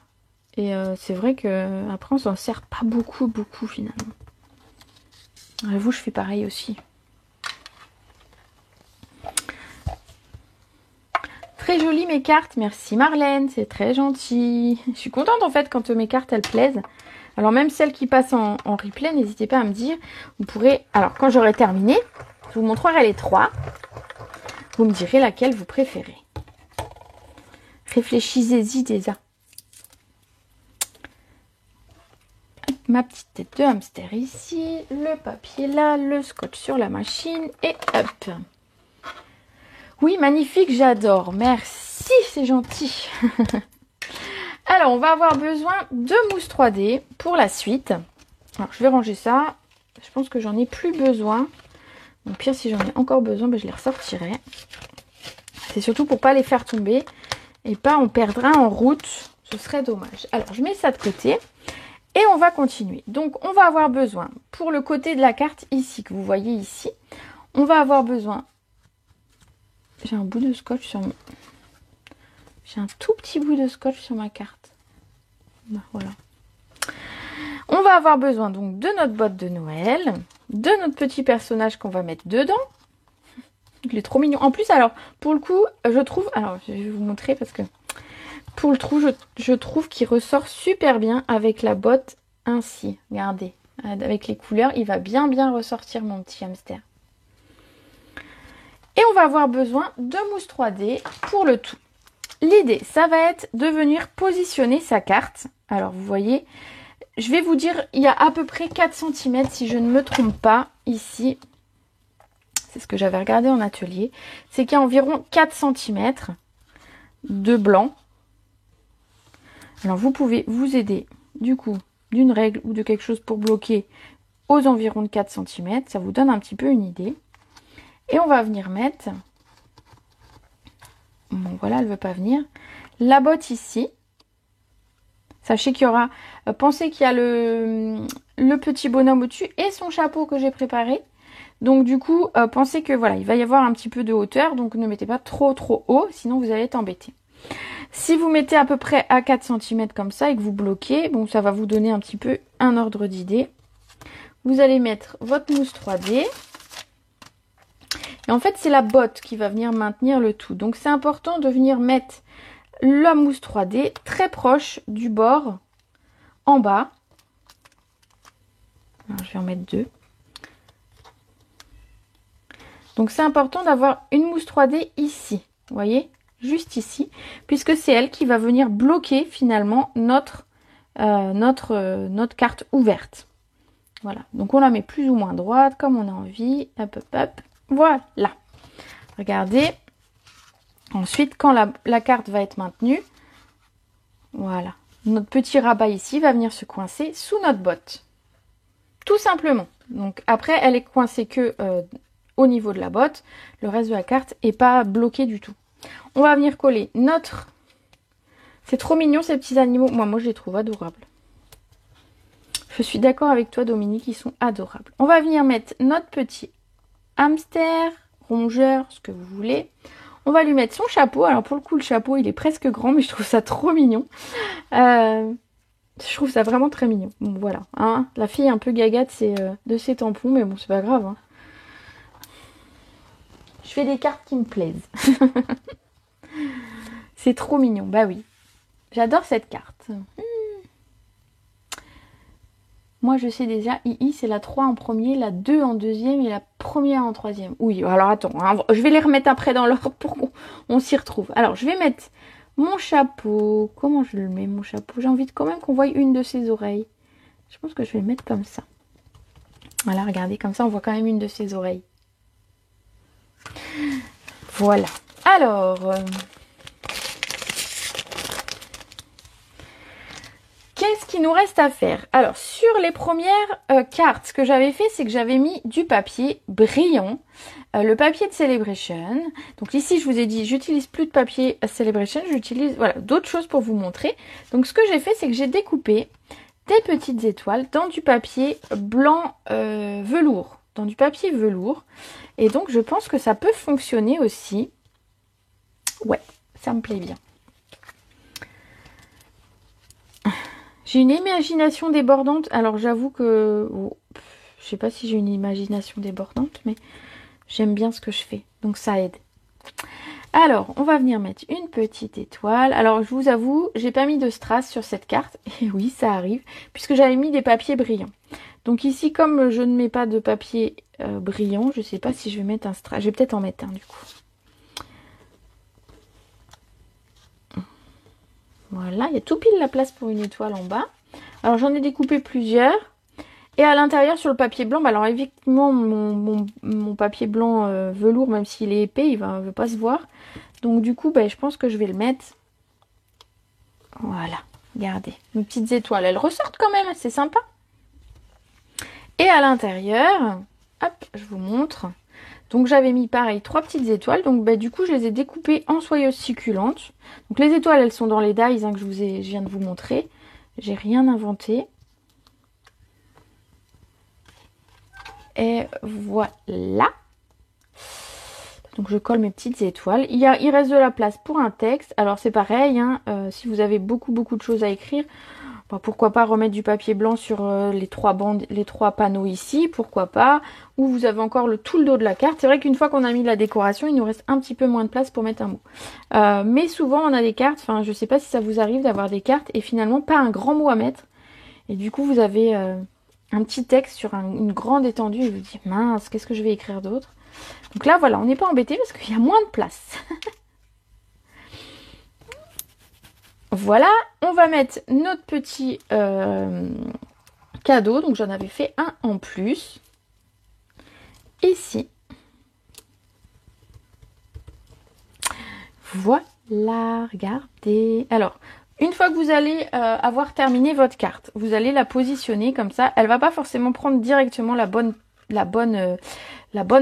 Et c'est vrai que après, on s'en sert pas beaucoup finalement. J'avoue, je fais pareil aussi. Très jolies mes cartes, merci Marlène, c'est très gentil. Je suis contente en fait quand mes cartes elles plaisent. Alors même celles qui passent en replay, n'hésitez pas à me dire. Vous pourrez, alors quand j'aurai terminé, je vous montrerai les 3. Vous me direz laquelle vous préférez. Réfléchissez-y déjà. Ma petite tête de hamster ici, le papier là, le scotch sur la machine et hop. Oui, magnifique, j'adore. Merci, c'est gentil. Alors, on va avoir besoin de mousse 3D pour la suite. Alors, je vais ranger ça. Je pense que j'en ai plus besoin. Au pire, si j'en ai encore besoin, ben, je les ressortirai. C'est surtout pour pas les faire tomber et pas en perdre un en route. Ce serait dommage. Alors, je mets ça de côté. Et on va continuer. Donc, on va avoir besoin, pour le côté de la carte ici, que vous voyez ici, on va avoir besoin... J'ai un bout de scotch sur mon... J'ai un tout petit bout de scotch sur ma carte. Ben, voilà. On va avoir besoin donc de notre boîte de Noël, de notre petit personnage qu'on va mettre dedans. Il est trop mignon. En plus, alors, pour le coup, je trouve... Alors, je vais vous montrer parce que... pour le trou, je trouve qu'il ressort super bien avec la botte ainsi. Regardez, avec les couleurs, il va bien ressortir mon petit hamster. Et on va avoir besoin de mousse 3D pour le tout. L'idée, ça va être de venir positionner sa carte. Alors vous voyez, je vais vous dire, il y a à peu près 4 cm si je ne me trompe pas ici. C'est ce que j'avais regardé en atelier. C'est qu'il y a environ 4 cm de blanc. Alors vous pouvez vous aider du coup d'une règle ou de quelque chose pour bloquer aux environs de 4 cm. Ça vous donne un petit peu une idée. Et on va venir mettre... Bon voilà, elle ne veut pas venir. La botte ici. Sachez qu'il y aura... pensez qu'il y a le petit bonhomme au-dessus et son chapeau que j'ai préparé. Donc du coup, pensez que voilà, il va y avoir un petit peu de hauteur. Donc ne mettez pas trop haut, sinon vous allez être embêté. Si vous mettez à peu près à 4 cm comme ça et que vous bloquez, bon, ça va vous donner un petit peu un ordre d'idée. Vous allez mettre votre mousse 3D. Et en fait, c'est la botte qui va venir maintenir le tout. Donc c'est important de venir mettre la mousse 3D très proche du bord en bas. Alors, je vais en mettre 2. Donc c'est important d'avoir une mousse 3D ici, vous voyez, juste ici, puisque c'est elle qui va venir bloquer finalement notre carte ouverte. Voilà, donc on la met plus ou moins droite, comme on a envie, hop, voilà. Regardez, ensuite quand la carte va être maintenue, voilà, notre petit rabat ici va venir se coincer sous notre botte, tout simplement. Donc après, elle est coincée que... au niveau de la botte, le reste de la carte n'est pas bloqué du tout. On va venir coller notre... C'est trop mignon ces petits animaux. Moi je les trouve adorables. Je suis d'accord avec toi Dominique, ils sont adorables. On va venir mettre notre petit hamster, rongeur, ce que vous voulez. On va lui mettre son chapeau. Alors pour le coup le chapeau il est presque grand mais je trouve ça trop mignon. Je trouve ça vraiment très mignon. Bon voilà, hein. La fille est un peu gaga de ses tampons mais bon c'est pas grave. Hein. Je fais des cartes qui me plaisent. C'est trop mignon. Bah oui. J'adore cette carte. Moi, je sais déjà. II, c'est la 3 en premier, la 2 en deuxième et la première en troisième. Oui, alors attends. Hein, je vais les remettre après dans l'ordre pour qu'on s'y retrouve. Alors, je vais mettre mon chapeau. Comment je le mets, mon chapeau? J'ai envie quand même qu'on voie une de ses oreilles. Je pense que je vais le mettre comme ça. Voilà, regardez. Comme ça, on voit quand même une de ses oreilles. Voilà. Alors, qu'est-ce qu'il nous reste à faire? Alors, sur les premières cartes, ce que j'avais fait, c'est que j'avais mis du papier brillant, le papier de Celebration. Donc ici, je vous ai dit, j'utilise plus de papier Celebration, j'utilise voilà, d'autres choses pour vous montrer. Donc, ce que j'ai fait, c'est que j'ai découpé des petites étoiles dans du papier blanc velours. Dans du papier velours. Et donc, je pense que ça peut fonctionner aussi. Ouais, ça me plaît bien. J'ai une imagination débordante. Alors, j'avoue que... Oh, je sais pas si j'ai une imagination débordante, mais j'aime bien ce que je fais. Donc, ça aide. Alors, on va venir mettre une petite étoile. Alors, je vous avoue, j'ai pas mis de strass sur cette carte. Et oui, ça arrive, puisque j'avais mis des papiers brillants. Donc ici, comme je ne mets pas de papier brillant, je ne sais pas si je vais mettre un strass. Je vais peut-être en mettre un du coup. Voilà, il y a tout pile la place pour une étoile en bas. Alors j'en ai découpé plusieurs. Et à l'intérieur, sur le papier blanc, bah alors effectivement, mon papier blanc velours, même s'il est épais, il ne va pas se voir. Donc du coup, bah, je pense que je vais le mettre. Voilà, regardez, mes petites étoiles, elles ressortent quand même, c'est sympa. Et à l'intérieur, hop, je vous montre. Donc j'avais mis pareil 3 petites étoiles. Donc bah, du coup je les ai découpées en soyeuses succulentes. Donc les étoiles elles sont dans les dies hein, que je viens de vous montrer. J'ai rien inventé. Et voilà. Donc je colle mes petites étoiles. Il reste de la place pour un texte. Alors c'est pareil, hein, si vous avez beaucoup de choses à écrire, Bah, pourquoi pas remettre du papier blanc sur les 3 bandes, les 3 panneaux ici, pourquoi pas. Ou vous avez encore tout le dos de la carte. C'est vrai qu'une fois qu'on a mis la décoration, il nous reste un petit peu moins de place pour mettre un mot. Mais souvent on a des cartes, enfin je sais pas si ça vous arrive d'avoir des cartes et finalement pas un grand mot à mettre. Et du coup vous avez un petit texte sur une grande étendue et vous dites mince, qu'est-ce que je vais écrire d'autre? Donc là voilà, on n'est pas embêté parce qu'il y a moins de place. Voilà, on va mettre notre petit cadeau. Donc j'en avais fait un en plus. Ici. Voilà, regardez. Alors, une fois que vous allez avoir terminé votre carte, vous allez la positionner comme ça. Elle va pas forcément prendre directement la bonne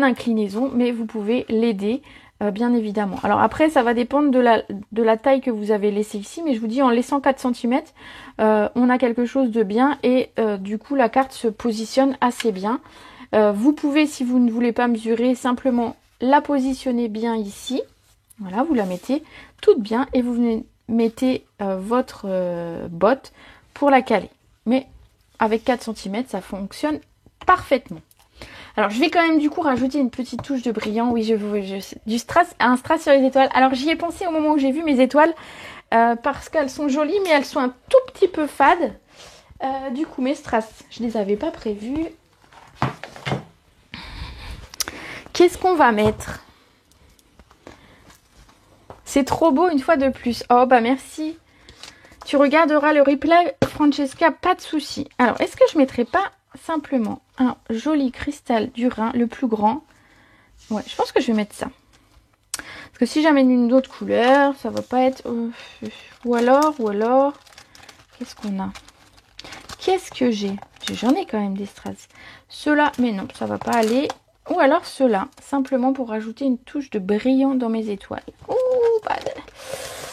inclinaison, mais vous pouvez l'aider. Bien évidemment. Alors après, ça va dépendre de la taille que vous avez laissée ici, mais je vous dis, en laissant 4 cm, on a quelque chose de bien et du coup, la carte se positionne assez bien. Vous pouvez, si vous ne voulez pas mesurer, simplement la positionner bien ici. Voilà, vous la mettez toute bien et vous venez mettez votre botte pour la caler. Mais avec 4 cm, ça fonctionne parfaitement. Alors, je vais quand même du coup rajouter une petite touche de brillant. Oui, un strass sur les étoiles. Alors, j'y ai pensé au moment où j'ai vu mes étoiles parce qu'elles sont jolies, mais elles sont un tout petit peu fades. Du coup, mes strass, je les avais pas prévus. Qu'est-ce qu'on va mettre? C'est trop beau une fois de plus. Oh, bah merci. Tu regarderas le replay, Francesca, pas de souci. Alors, est-ce que je mettrais pas simplement un joli cristal du Rhin, le plus grand? Ouais, je pense que je vais mettre ça. Parce que si j'amène une autre couleur, ça va pas être... Ou alors... Qu'est-ce qu'on a? Qu'est-ce que j'ai? J'en ai quand même des strass. Ceux-là, mais non, ça va pas aller. Ou alors ceux-là, simplement pour rajouter une touche de brillant dans mes étoiles. Ouh, bah,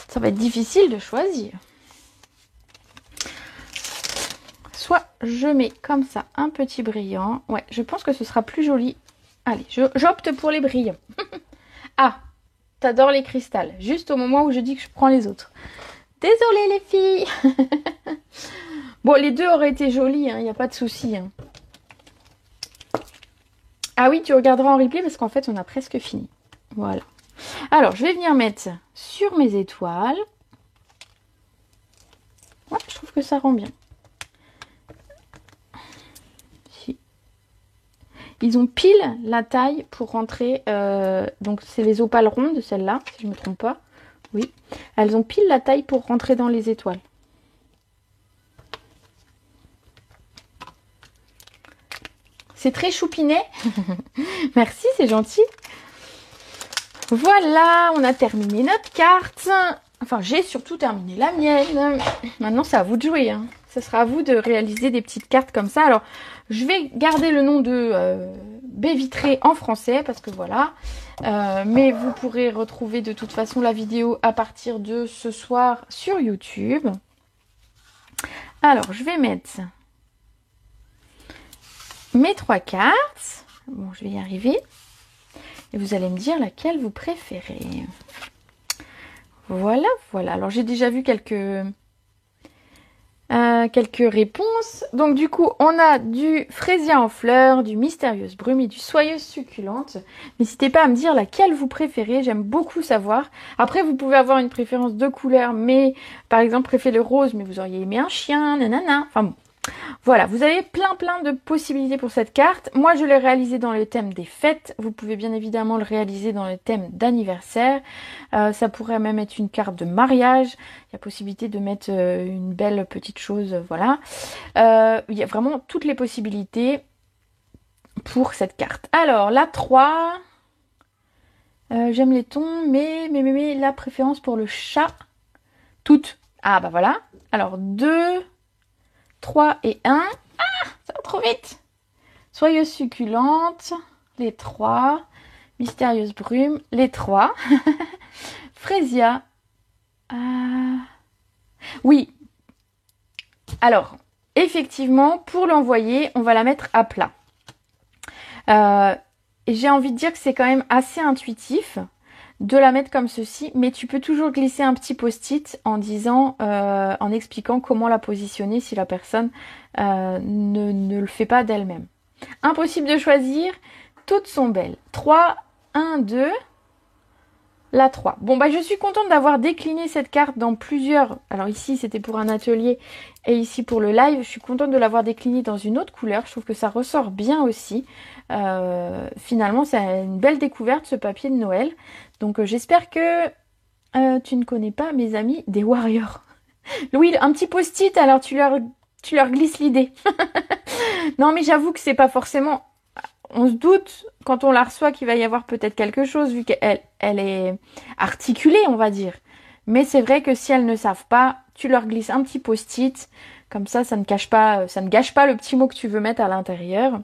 ça va être difficile de choisir. Soit je mets comme ça un petit brillant. Ouais, je pense que ce sera plus joli. Allez, j'opte pour les brillants. Ah, t'adores les cristals. Juste au moment où je dis que je prends les autres. Désolée les filles. Bon, les deux auraient été jolis, il n'y a pas de souci. Hein. Ah oui, tu regarderas en replay parce qu'en fait, on a presque fini. Voilà. Alors, je vais venir mettre sur mes étoiles. Ouais, je trouve que ça rend bien. Ils ont pile la taille pour rentrer, donc c'est les opales rondes, celles-là, si je ne me trompe pas. Oui, elles ont pile la taille pour rentrer dans les étoiles. C'est très choupinet. Merci, c'est gentil. Voilà, on a terminé notre carte. Enfin, j'ai surtout terminé la mienne. Maintenant, c'est à vous de jouer. Hein. Ce sera à vous de réaliser des petites cartes comme ça. Alors, je vais garder le nom de baie vitrée en français parce que voilà. Mais vous pourrez retrouver de toute façon la vidéo à partir de ce soir sur YouTube. Alors, je vais mettre mes 3 cartes. Bon, je vais y arriver. Et vous allez me dire laquelle vous préférez. Voilà, voilà. Alors, j'ai déjà vu quelques réponses. Donc, du coup, on a du fraisia en fleurs, du mystérieuse brume et du soyeuse succulente. N'hésitez pas à me dire laquelle vous préférez. J'aime beaucoup savoir. Après, vous pouvez avoir une préférence de couleur, mais par exemple, préférez le rose, mais vous auriez aimé un chien, nanana. Enfin bon. Voilà, vous avez plein de possibilités pour cette carte. Moi, je l'ai réalisé dans le thème des fêtes. Vous pouvez bien évidemment le réaliser dans le thème d'anniversaire. Ça pourrait même être une carte de mariage. Il y a possibilité de mettre une belle petite chose, voilà. Il y a vraiment toutes les possibilités pour cette carte. Alors, la 3. J'aime les tons, mais la préférence pour le chat. Toutes. Ah, bah voilà. Alors, 2... 3 et 1. Ah, ça va trop vite. Soyeuse succulente, les 3. Mystérieuse brume, les 3. Fraisia. Oui. Alors, effectivement, pour l'envoyer, on va la mettre à plat. Et j'ai envie de dire que c'est quand même assez intuitif. de la mettre comme ceci, mais tu peux toujours glisser un petit post-it en disant, en expliquant comment la positionner si la personne ne le fait pas d'elle-même. Impossible de choisir, toutes sont belles. 3, 1, 2, la 3. Bon, bah je suis contente d'avoir décliné cette carte dans plusieurs... Alors ici, c'était pour un atelier et ici pour le live. Je suis contente de l'avoir déclinée dans une autre couleur. Je trouve que ça ressort bien aussi. Finalement, c'est une belle découverte, ce papier de Noël. Donc j'espère que tu ne connais pas, mes amis, des Warriors. Louis, un petit post-it, alors tu leur glisses l'idée. Non, mais j'avoue que c'est pas forcément... On se doute, quand on la reçoit, qu'il va y avoir peut-être quelque chose, vu qu'elle est articulée, on va dire. Mais c'est vrai que si elles ne savent pas, tu leur glisses un petit post-it. Comme ça ne gâche pas le petit mot que tu veux mettre à l'intérieur.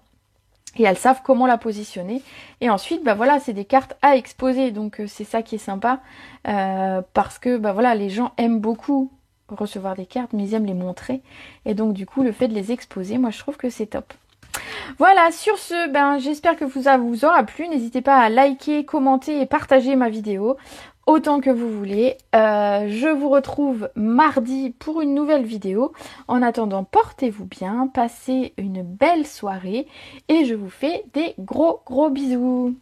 Et elles savent comment la positionner. Et ensuite, bah voilà, c'est des cartes à exposer. Donc c'est ça qui est sympa. Parce que bah voilà, les gens aiment beaucoup recevoir des cartes, mais ils aiment les montrer. Et donc du coup, le fait de les exposer, moi je trouve que c'est top. Voilà, sur ce, j'espère que ça vous aura plu. N'hésitez pas à liker, commenter et partager ma vidéo autant que vous voulez. Je vous retrouve mardi pour une nouvelle vidéo. En attendant, portez-vous bien, passez une belle soirée et je vous fais des gros bisous.